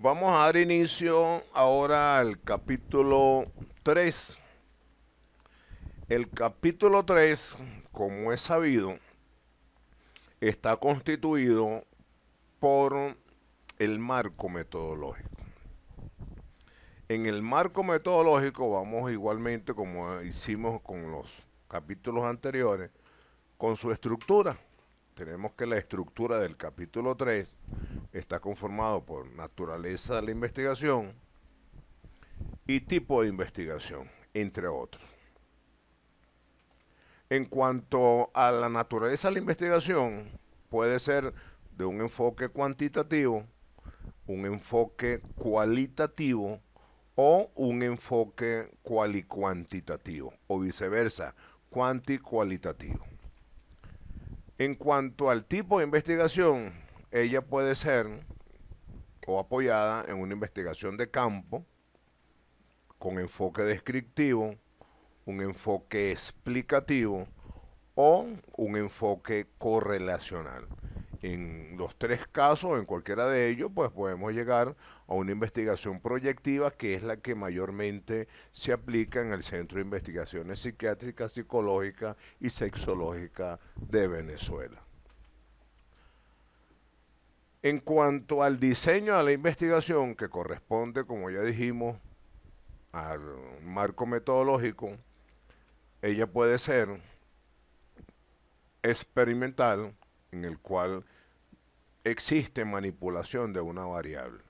Vamos a dar inicio ahora al capítulo 3. El capítulo 3, como es sabido, está constituido por el marco metodológico. En el marco metodológico vamos igualmente, como hicimos con los capítulos anteriores, con su estructura. Tenemos que la estructura del capítulo 3 está conformado por naturaleza de la investigación y tipo de investigación, entre otros. En cuanto a la naturaleza de la investigación, puede ser de un enfoque cuantitativo, un enfoque cualitativo o un enfoque cuantitativo o viceversa, cuantitativo. En cuanto al tipo de investigación, ella puede ser o apoyada en una investigación de campo con enfoque descriptivo, un enfoque explicativo o un enfoque correlacional. En los tres casos, en cualquiera de ellos, pues podemos llegar a una investigación proyectiva, que es la que mayormente se aplica en el Centro de Investigaciones Psiquiátricas, Psicológicas y Sexológicas de Venezuela. En cuanto al diseño de la investigación, que corresponde, como ya dijimos, al marco metodológico, ella puede ser experimental, en el cual existe manipulación de una variable.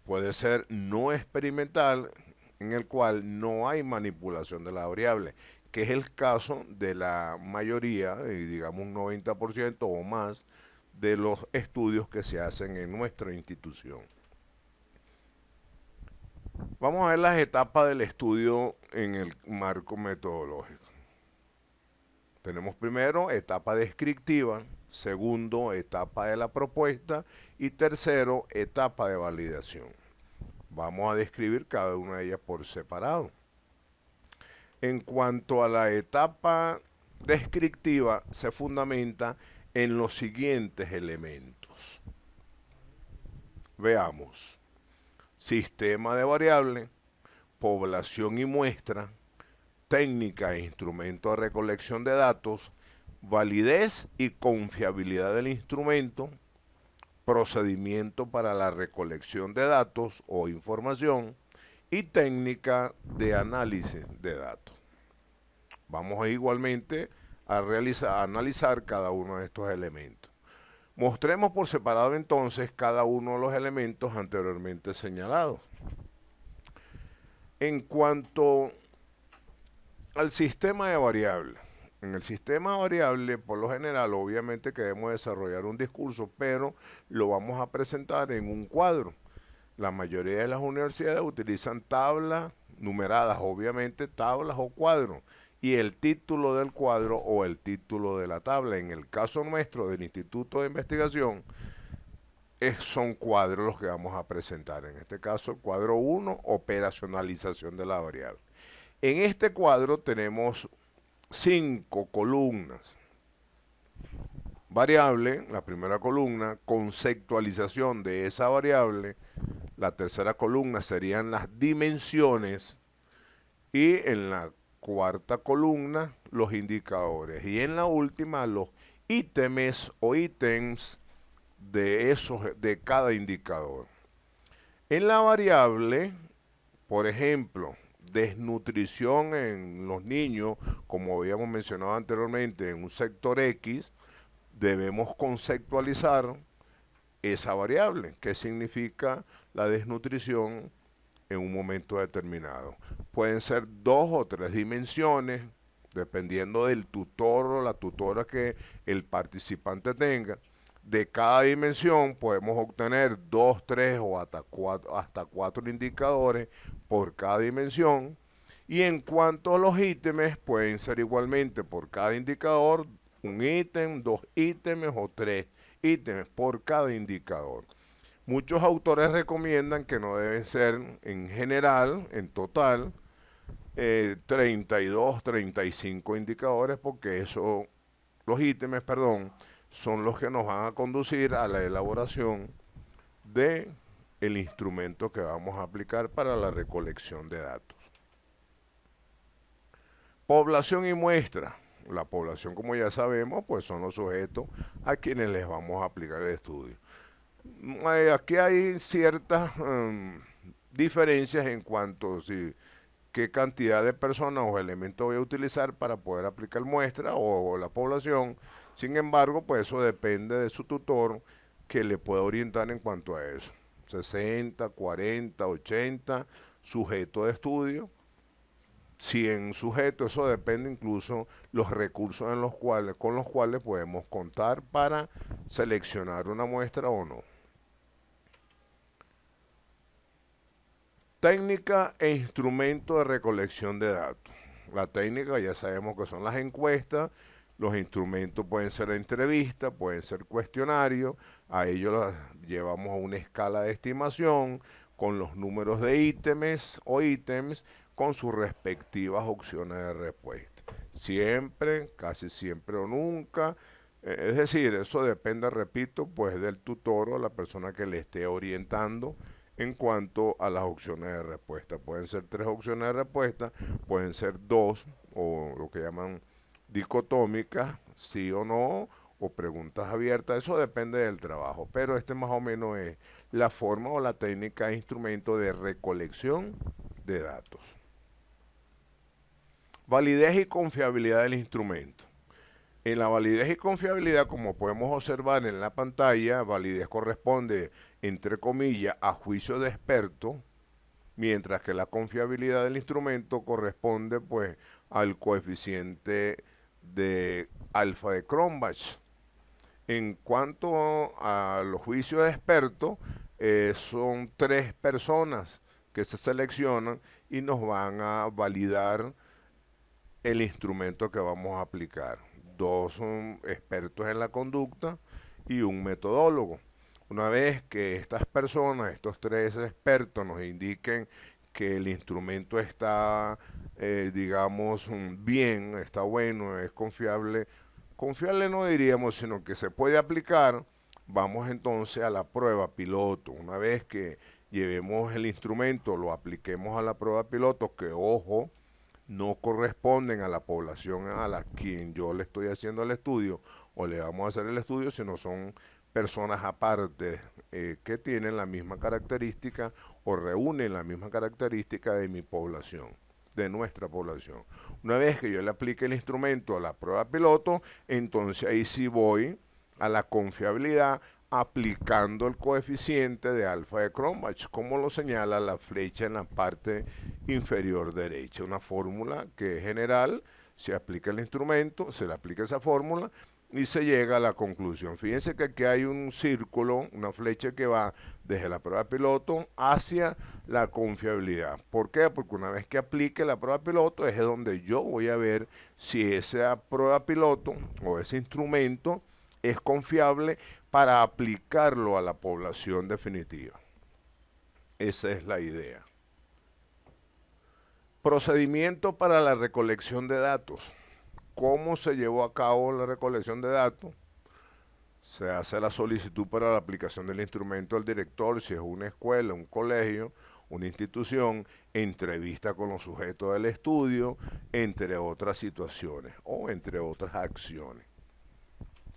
Puede ser no experimental, en el cual no hay manipulación de la variable, que es el caso de la mayoría, digamos un 90% o más, de los estudios que se hacen en nuestra institución. Vamos a ver las etapas del estudio en el marco metodológico. Tenemos primero etapa descriptiva, segundo etapa de la propuesta y tercero etapa de validación. Vamos a describir cada una de ellas por separado. En cuanto a la etapa descriptiva, se fundamenta en los siguientes elementos. Veamos: sistema de variables, población y muestra, técnica e instrumento de recolección de datos, validez y confiabilidad del instrumento, procedimiento para la recolección de datos o información y técnica de análisis de datos. Vamos igualmente a analizar cada uno de estos elementos. Mostremos por separado entonces cada uno de los elementos anteriormente señalados. En cuanto al sistema de variables, en el sistema de variables, por lo general, obviamente que debemos desarrollar un discurso, pero lo vamos a presentar en un cuadro. La mayoría de las universidades utilizan tablas numeradas, obviamente tablas o cuadros, y el título del cuadro o el título de la tabla. En el caso nuestro del Instituto de Investigación, son cuadros los que vamos a presentar. En este caso, el cuadro 1, operacionalización de la variable. En este cuadro tenemos 5 columnas. Variable, la primera columna, conceptualización de esa variable. La tercera columna serían las dimensiones y en la cuarta columna los indicadores y en la última los ítems o ítems de cada indicador. En la variable, por ejemplo, desnutrición en los niños, como habíamos mencionado anteriormente, en un sector X, debemos conceptualizar esa variable. ¿Qué significa la desnutrición en un momento determinado? Pueden ser 2 o 3 dimensiones, dependiendo del tutor o la tutora que el participante tenga. De cada dimensión podemos obtener 2, 3 o hasta 4 indicadores por cada dimensión. Y en cuanto a los ítems, pueden ser igualmente por cada indicador, un ítem, 2 ítems o 3 ítems por cada indicador. Muchos autores recomiendan que no deben ser en general, en total, 32, 35 indicadores, porque los ítems, perdón, son los que nos van a conducir a la elaboración de el instrumento que vamos a aplicar para la recolección de datos. Población y muestra. La población, como ya sabemos, pues son los sujetos a quienes les vamos a aplicar el estudio. Aquí hay ciertas diferencias en cuanto a qué cantidad de personas o elementos voy a utilizar para poder aplicar muestra o la población. Sin embargo, pues eso depende de su tutor, que le pueda orientar en cuanto a eso. 60, 40, 80 sujetos de estudio, 100 sujetos, eso depende incluso los recursos con los cuales podemos contar para seleccionar una muestra o no. Técnica e instrumento de recolección de datos. La técnica ya sabemos que son las encuestas, los instrumentos pueden ser entrevistas, pueden ser cuestionarios, a ellos los llevamos a una escala de estimación con los números de ítems con sus respectivas opciones de respuesta. Siempre, casi siempre o nunca, es decir, eso depende, repito, pues del tutor o la persona que le esté orientando en cuanto a las opciones de respuesta. Pueden ser 3 opciones de respuesta, pueden ser 2 o lo que llaman dicotómicas, sí o no, o preguntas abiertas, eso depende del trabajo, pero este más o menos es la forma o la técnica e instrumento de recolección de datos. Validez y confiabilidad del instrumento. En la validez y confiabilidad, como podemos observar en la pantalla, validez corresponde, entre comillas, a juicio de experto, mientras que la confiabilidad del instrumento corresponde pues al coeficiente de alfa de Cronbach. En cuanto a los juicios de expertos, son 3 personas que se seleccionan y nos van a validar el instrumento que vamos a aplicar. 2 son expertos en la conducta y un metodólogo. Una vez que estas personas, estos 3 expertos nos indiquen que el instrumento está, digamos, bien, está bueno, es confiable, confiable no diríamos, sino que se puede aplicar, vamos entonces a la prueba piloto. Una vez que llevemos el instrumento, lo apliquemos a la prueba piloto, que ojo, no corresponden a la población a la quien yo le estoy haciendo el estudio o le vamos a hacer el estudio, sino son personas aparte que tienen la misma característica o reúnen la misma característica de mi población, de nuestra población. Una vez que yo le aplique el instrumento a la prueba piloto, entonces ahí sí voy a la confiabilidad aplicando el coeficiente de alfa de Cronbach, como lo señala la flecha en la parte inferior derecha. Una fórmula que es general, se aplica el instrumento, se le aplica esa fórmula y se llega a la conclusión. Fíjense que aquí hay un círculo, una flecha que va desde la prueba piloto hacia la confiabilidad. ¿Por qué? Porque una vez que aplique la prueba piloto es donde yo voy a ver si esa prueba piloto o ese instrumento es confiable para aplicarlo a la población definitiva. Esa es la idea. Procedimiento para la recolección de datos. ¿Cómo se llevó a cabo la recolección de datos? Se hace la solicitud para la aplicación del instrumento al director, si es una escuela, un colegio, una institución, entrevista con los sujetos del estudio, entre otras situaciones o entre otras acciones.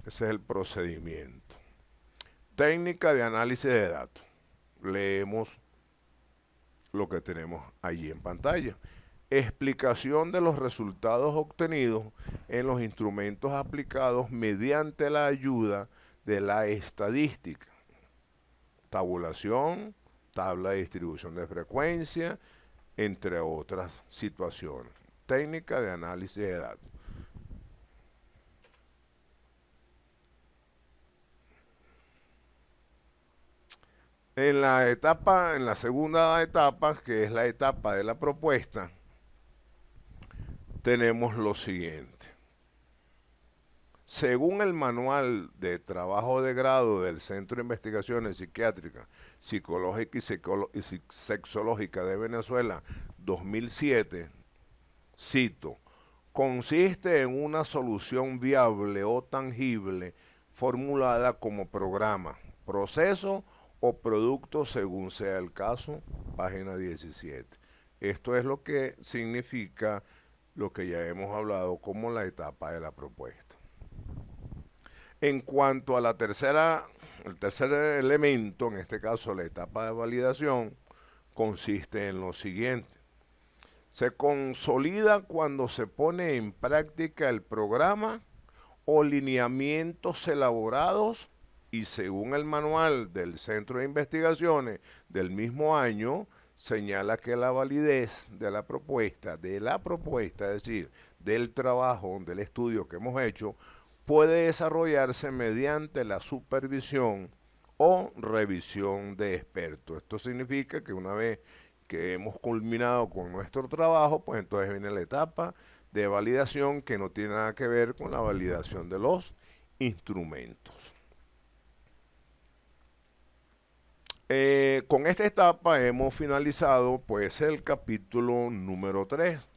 Ese es el procedimiento. Técnica de análisis de datos. Leemos lo que tenemos allí en pantalla. Explicación de los resultados obtenidos en los instrumentos aplicados mediante la ayuda de la estadística. Tabulación, tabla de distribución de frecuencia, entre otras situaciones. Técnica de análisis de datos. En la segunda etapa, que es la etapa de la propuesta, tenemos lo siguiente. Según el manual de trabajo de grado del Centro de Investigaciones Psiquiátricas, Psicológicas y Sexológicas de Venezuela, 2007, cito, consiste en una solución viable o tangible formulada como programa, proceso o producto según sea el caso, página 17. Esto es lo que significa lo que ya hemos hablado como la etapa de la propuesta. En cuanto a el tercer elemento, en este caso la etapa de validación, consiste en lo siguiente. Se consolida cuando se pone en práctica el programa o lineamientos elaborados y según el manual del Centro de Investigaciones del mismo año, señala que la validez de la propuesta, es decir, del trabajo, del estudio que hemos hecho, puede desarrollarse mediante la supervisión o revisión de expertos. Esto significa que una vez que hemos culminado con nuestro trabajo, pues entonces viene la etapa de validación que no tiene nada que ver con la validación de los instrumentos. Con esta etapa hemos finalizado pues el capítulo número 3.